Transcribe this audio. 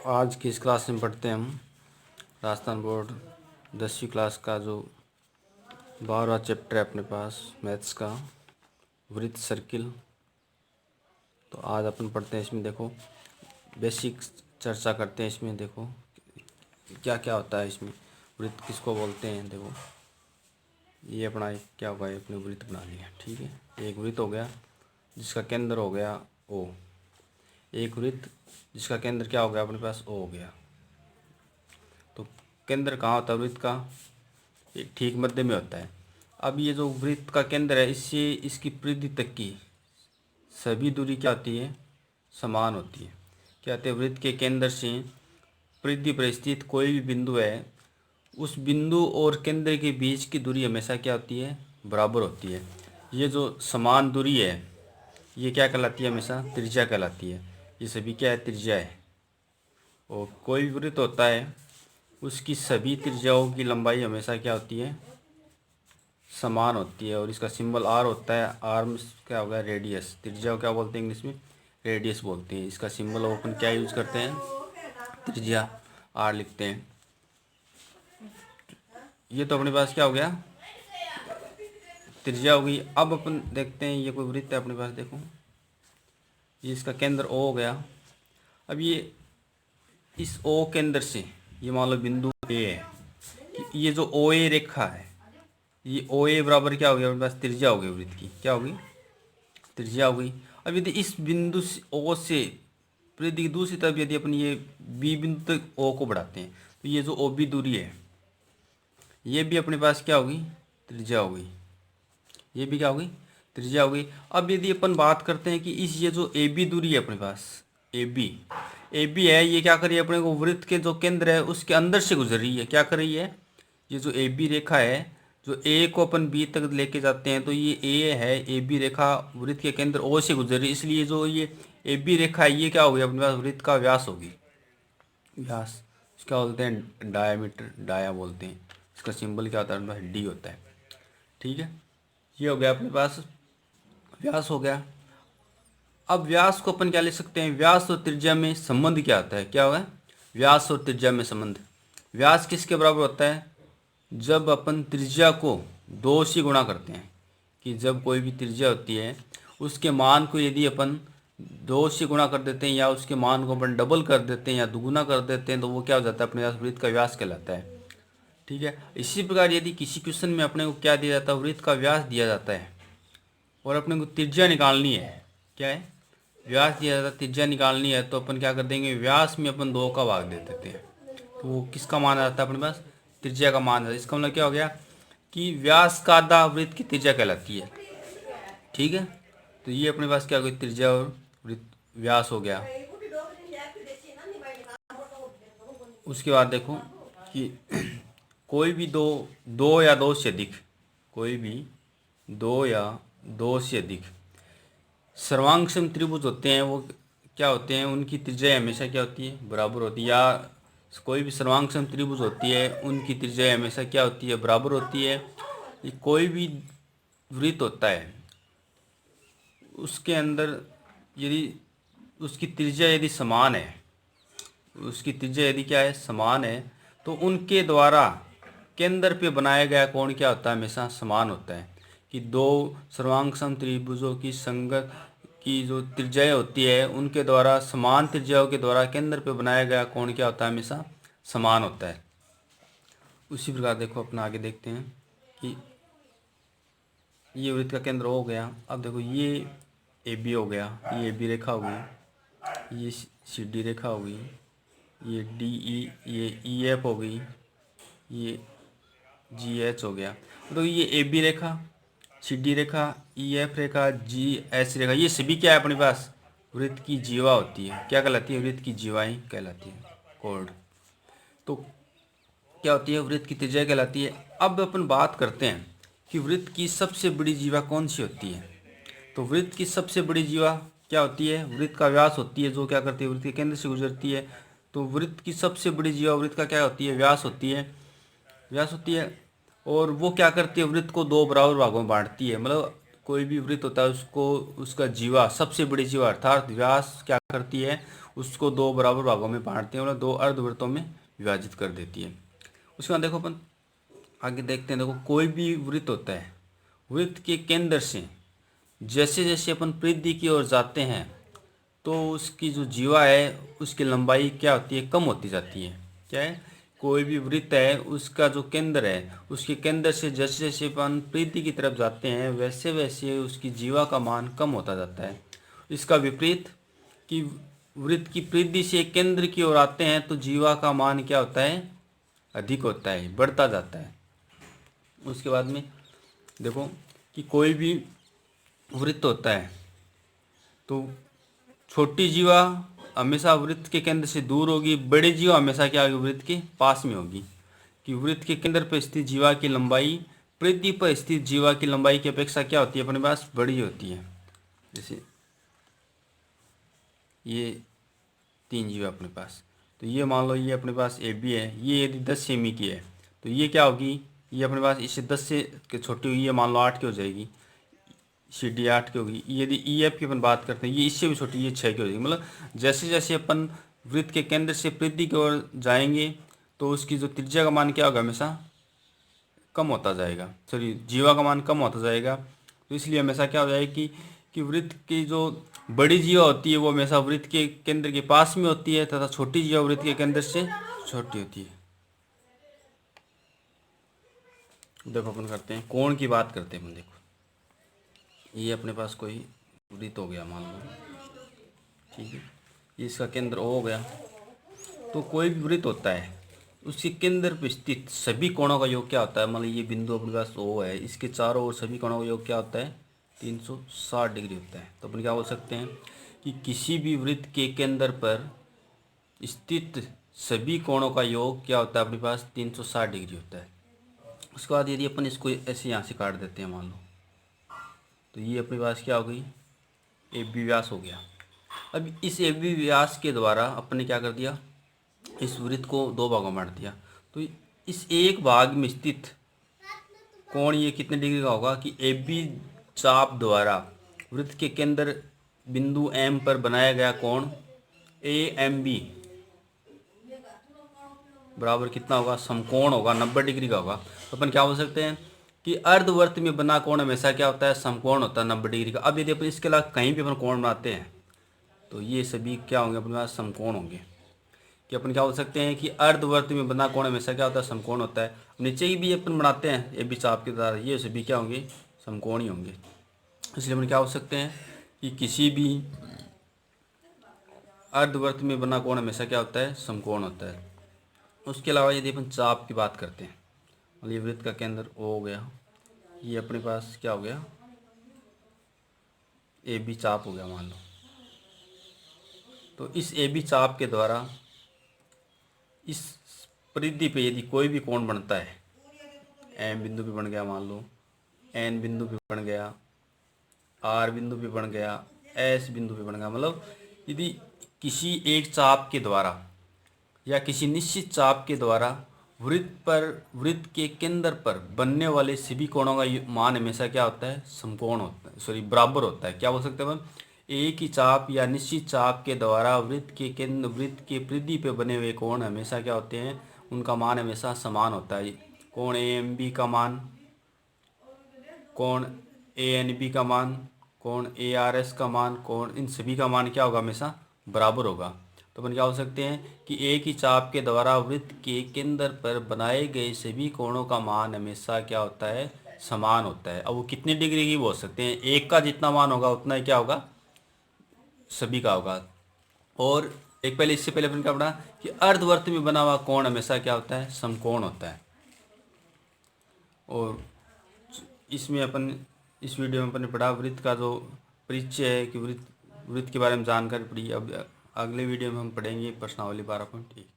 आज की इस क्लास में पढ़ते हैं हम राजस्थान बोर्ड 10वीं क्लास का जो 12वां चैप्टर है अपने पास मैथ्स का वृत्त सर्किल। तो आज अपन पढ़ते हैं इसमें। देखो बेसिक चर्चा करते हैं इसमें। देखो क्या क्या होता है इसमें, वृत्त किसको बोलते हैं। देखो ये अपना एक क्या होगा, ये अपने वृत्त बना लिया। ठीक है, एक वृत्त हो गया जिसका केंद्र हो गया ओ। एक वृत्त जिसका केंद्र क्या हो गया अपने पास ओ हो गया। तो केंद्र कहाँ होता है वृत्त का, ये ठीक मध्य में होता है। अब ये जो वृत्त का केंद्र है इससे इसकी परिधि तक की सभी दूरी क्या होती है, समान होती है। क्या होते हैं, वृत्त के केंद्र से परिधि पर स्थित कोई भी बिंदु है, उस बिंदु और केंद्र के बीच की दूरी हमेशा क्या होती है, बराबर होती है। ये जो समान दूरी है ये क्या कहलाती है, हमेशा त्रिज्या कहलाती है। ये सभी क्या है, त्रिज्या है। और कोई भी वृत्त होता है उसकी सभी त्रिज्याओं की लंबाई हमेशा क्या होती है, समान होती है। और इसका सिंबल आर होता है। आर में क्या होगा, रेडियस। त्रिज्या को क्या बोलते हैं इंग्लिश में, रेडियस बोलते हैं। इसका सिंबल अपन क्या यूज करते हैं, त्रिज्या आर लिखते हैं। ये तो अपने पास क्या हो गया, त्रिज्या हो गई। अब अपन देखते हैं ये कोई वृत्त है अपने पास। देखो ये इसका केंद्र ओ हो गया। अब ये इस ओ केंद्र से ये मान लो बिंदु ए है। ये जो ओ ए रेखा है, ये ओ ए बराबर क्या हो गया अपने पास, त्रिज्या हो गई वृत्त की। क्या होगी, त्रिज्या हो गई। अब यदि इस बिंदु से ओ से परिधि की दूसरी तरफ यदि अपन ये बी बिंदु तक ओ को बढ़ाते हैं तो ये जो ओ बी दूरी है ये भी अपने पास क्या होगी, त्रिज्या हो गई। ये भी क्या होगी, त्रिज्या हो गई। अब यदि अपन बात करते हैं कि इस ये जो ए बी दूरी है अपने पास, ए बी है, ये क्या कर रही है अपने को, वृत्त के जो केंद्र है उसके अंदर से गुजर रही है। क्या कर रही है, ये जो ए बी रेखा है, जो ए को अपन बी तक लेके जाते हैं तो ये ए है, ए बी रेखा वृत्त के केंद्र ओ से गुजर रही है। इसलिए जो ये ए बी रेखा है ये क्या होगी अपने पास, वृत्त का व्यास होगी। व्यास इसका बोलते हैं डायामीटर, डाया बोलते हैं। इसका सिंबल क्या होता है अपने पास, डी होता है। ठीक है, ये हो गया अपने पास, व्यास हो गया। अब व्यास को अपन क्या ले सकते हैं, व्यास और त्रिज्या में संबंध क्या आता है, क्या होगा, व्यास और त्रिज्या में संबंध। व्यास किसके बराबर होता है, जब अपन त्रिज्या को 2 से गुणा करते हैं। कि जब कोई भी त्रिज्या होती है उसके मान को यदि अपन 2 से गुणा कर देते हैं या उसके मान को अपन डबल कर देते हैं या दुगुना कर देते हैं तो वो क्या हो जाता है, अपने पास वृत्त का व्यास कहलाता है। ठीक है, इसी प्रकार यदि किसी क्वेश्चन में अपने को क्या दिया जाता है, वृत्त का व्यास दिया जाता है और अपने को त्रिज्या निकालनी है, क्या है, व्यास दिया जाता है, त्रिज्या निकालनी है, तो अपन क्या कर देंगे, व्यास में अपन 2 का भाग दे देते हैं। तो वो किसका मान आ जाता है अपने पास, त्रिज्या का मान है। इसका मतलब क्या हो गया कि व्यास का आधा वृत्त की त्रिज्या कहलाती है। ठीक है, तो ये अपने पास क्या हो गई, त्रिज्या और वृत्त व्यास हो गया। उसके बाद देखो कि कोई भी दो या दो से अधिक, कोई भी 2 या 2 से अधिक सर्वांगसम त्रिभुज होते हैं, वो क्या होते हैं, उनकी त्रिज्या हमेशा क्या होती है, बराबर होती है। या कोई भी सर्वांगसम त्रिभुज होती है उनकी त्रिज्या हमेशा क्या होती है, बराबर होती है। ये कोई भी वृत्त होता है उसके अंदर यदि उसकी त्रिज्या यदि समान है, उसकी त्रिज्या यदि क्या है, समान है, तो उनके द्वारा केंद्र पे बनाया गया कोण क्या होता है, हमेशा समान होता है। कि 2 सर्वांगसम त्रिभुजों की संगत की जो त्रिज्याएं होती है उनके द्वारा समान त्रिज्याओं के द्वारा केंद्र पे बनाया गया कोण क्या होता है, हमेशा समान होता है। उसी प्रकार देखो अपना आगे देखते हैं कि ये वृत्त का केंद्र हो गया। अब देखो ये ए बी हो गया, ये ए बी रेखा हो गई, ये सी डी रेखा हो गई, ये डी ई, ये ई एफ हो गई, ये जी एच हो गया। तो ये ए बी रेखा, सी डी रेखा, ई एफ रेखा, जी एच रेखा, ये सभी क्या है अपने पास, वृत्त की जीवा होती है। क्या कहलाती है, वृत्त की जीवाएं कहलाती है, कोण। तो क्या होती है, वृत्त की त्रिज्या कहलाती है। अब अपन बात करते हैं कि वृत्त की सबसे बड़ी जीवा कौन सी होती है। तो वृत्त की सबसे बड़ी जीवा क्या होती है, वृत्त का व्यास होती है, जो क्या करती है, वृत्त के केंद्र से गुजरती है। तो वृत्त की सबसे बड़ी जीवा वृत्त का क्या होती है, व्यास होती है, व्यास होती है। और वो क्या करती है, वृत्त को 2 बराबर भागों में बांटती है। मतलब कोई भी वृत्त होता है उसको उसका जीवा, सबसे बड़ी जीवा अर्थात व्यास क्या करती है, उसको दो बराबर भागों में बांटती है और दो अर्धवृत्तों में विभाजित कर देती है। उसके बाद देखो अपन आगे देखते हैं। देखो कोई भी वृत्त होता है, वृत्त के केंद्र से जैसे जैसे अपन परिधि की ओर जाते हैं तो उसकी जो जीवा है उसकी लंबाई क्या होती है, कम होती जाती है। क्या है, कोई भी वृत्त है उसका जो केंद्र है उसके केंद्र से जैसे जैसे अपन परिधि की तरफ जाते हैं वैसे वैसे उसकी जीवा का मान कम होता जाता है। इसका विपरीत कि वृत्त की परिधि से केंद्र की ओर आते हैं तो जीवा का मान क्या होता है, अधिक होता है, बढ़ता जाता है। उसके बाद में देखो कि कोई भी वृत्त होता है तो छोटी जीवा हमेशा वृत्त के केंद्र से दूर होगी, बड़ी जीवा हमेशा क्या होगी, वृत्त के पास में होगी। कि वृत्त के केंद्र पर स्थित जीवा की लंबाई परिधि पर स्थित जीवा की लंबाई की अपेक्षा क्या होती है, अपने पास बड़ी होती है। जैसे ये 3 जीवा अपने पास, तो ये मान लो ये अपने पास ए बी है, ये यदि 10 सेमी की है तो ये क्या होगी, ये अपने पास इससे 10 से छोटी हुई, ये मान लो 8 की हो जाएगी, सी डी 8 की होगी। यदि ई एफ की अपन बात करते हैं ये इससे भी छोटी, ये 6 की हो जाएगी। मतलब जैसे जैसे अपन वृत्त के केंद्र से परिधि की ओर जाएंगे तो उसकी जो त्रिज्या का मान क्या होगा, हमेशा कम होता जाएगा, सॉरी जीवा का मान कम होता जाएगा। तो इसलिए हमेशा क्या हो जाएगी कि वृत्त की जो बड़ी जीवा होती है वो हमेशा वृत्त के केंद्र के पास में होती है तथा छोटी जीवा वृत्त के केंद्र से छोटी होती है। देखो अपन करते हैं कोण की बात करते हैं अपन। देखो ये अपने पास कोई वृत्त हो गया मान लो, ठीक है, ये इसका केंद्र O हो गया। तो कोई भी वृत्त होता है उसके केंद्र पर स्थित सभी कोणों का योग क्या होता है, मतलब ये बिंदु अपने पास O है, इसके चारों ओर सभी कोणों का योग क्या होता है, 360 डिग्री होता है। तो अपन क्या बोल सकते हैं कि किसी भी वृत्त के केंद्र पर स्थित सभी कोणों का योग क्या होता है, अपने पास 360 डिग्री होता है। उसके बाद यदि अपन इसको ऐसे यहाँ से काट देते हैं मान लो, तो ये अपने पास क्या हो गई, ए बी व्यास हो गया। अब इस ए बी व्यास के द्वारा अपन ने क्या कर दिया, इस वृत्त को दो भागों में बांट दिया। तो इस एक भाग में स्थित कोण ये कितने डिग्री का होगा कि ए बी चाप द्वारा वृत्त के केंद्र बिंदु एम पर बनाया गया कोण ए एम बी बराबर कितना होगा, समकोण होगा, 90 डिग्री का होगा। तो अपन क्या बोल सकते हैं कि अर्धवर्त में बना कोण हमेशा क्या होता है, समकोण होता है 90 डिग्री का। अब यदि अपन इसके अलावा कहीं भी अपन कोण बनाते हैं तो ये सभी क्या होंगे, अपने पास समकोण होंगे। कि अपन क्या बोल सकते हैं कि अर्धवर्त में बना कोण हमेशा क्या होता है, समकोण होता है। नीचे ही भी अपन बनाते हैं ए बी चाप के द्वारा, ये सभी क्या होंगे, समकोण ही होंगे। इसलिए अपन क्या बोल सकते हैं कि किसी भी अर्धवर्त में बना कोण हमेशा क्या होता है, समकोण होता है। उसके अलावा यदि अपन चाप की बात करते हैं, मतलब ये वृत्त का केंद्र O हो गया, ये अपने पास क्या हो गया, ए बी चाप हो गया मान लो। तो इस ए बी चाप के द्वारा इस परिधि पे यदि कोई भी कोण बनता है, एम बिंदु पे बन गया मान लो, एन बिंदु पे बन गया, आर बिंदु पे बन गया, एस बिंदु पे बन गया, मतलब यदि किसी एक चाप के द्वारा या किसी निश्चित चाप के द्वारा वृत्त के केंद्र पर बनने वाले सभी कोणों का मान हमेशा क्या होता है, समकोण होता है, सॉरी बराबर होता है। क्या बोल सकते हैं अपन, एक ही चाप या निश्चित चाप के द्वारा वृत्त के परिधि पे बने हुए कोण हमेशा क्या होते हैं, उनका मान हमेशा समान होता है। कोण ए एम बी का मान, कोण ए एन बी का मान, कोण ए आर एस का मान, कोण इन सभी का मान क्या होगा, हमेशा बराबर होगा। तो अपन क्या हो सकते हैं कि एक ही चाप के द्वारा वृत्त के केंद्र पर बनाए गए सभी कोणों का मान हमेशा क्या होता है, समान होता है। अब वो कितनी डिग्री की बोल सकते हैं, एक का जितना मान होगा उतना ही क्या होगा, सभी का होगा। और एक पहले इससे पहले अपन क्या पढ़ा कि अर्धवर्त में बना हुआ कोण हमेशा क्या होता है, समकोण होता है। और इसमें अपन इस वीडियो में अपन ने पढ़ा वृत्त का जो परिचय है कि वृत्त के बारे में जानकारी पड़ी। अब अगले वीडियो में हम पढ़ेंगे प्रश्नावली 12 ठीक है।